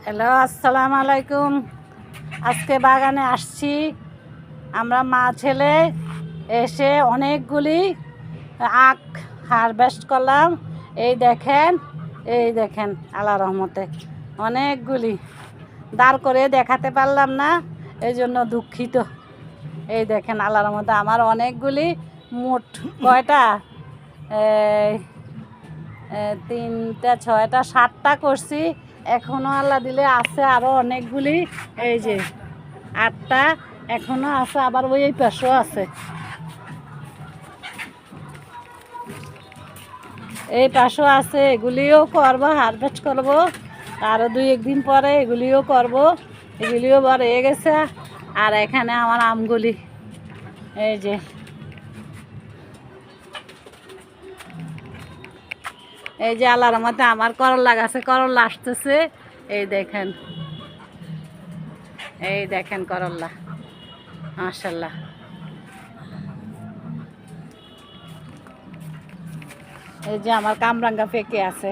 Hello, আসসালামু আলাইকুম। আজকে বাগানে আসছি আমরা মা ছেলে, এসে অনেকগুলি আখ হারভেস্ট করলাম। এই দেখেন আল্লাহ রহমতে অনেকগুলি দাঁড় করে দেখাতে পারলাম না, এই জন্য দুঃখিত। এই দেখেন আল্লাহ রহমতে আমার অনেকগুলি, মোট কয়টা, এই 3টা 6টা 7টা করছি। এখনো আল্লাহ দিলে আছে আরো অনেকগুলি। এই যে 8টা এখনো আছে, আবার ওই পাশেও আছে, এই পাশেও আছে। এগুলিও করবো, হারভেস্ট করবো আরো 2-1 দিন পরে। এগুলিও করব, এগুলিও বড় হয়ে গেছে। আর এখানে আমার আমগুলি, এই যে আল্লাহর রহমতে আমার করলা গাছে করলা আসতেছে। এই দেখেন করলা, মাশাআল্লাহ। এই যে আমার কামরাঙ্গা পেকে আছে।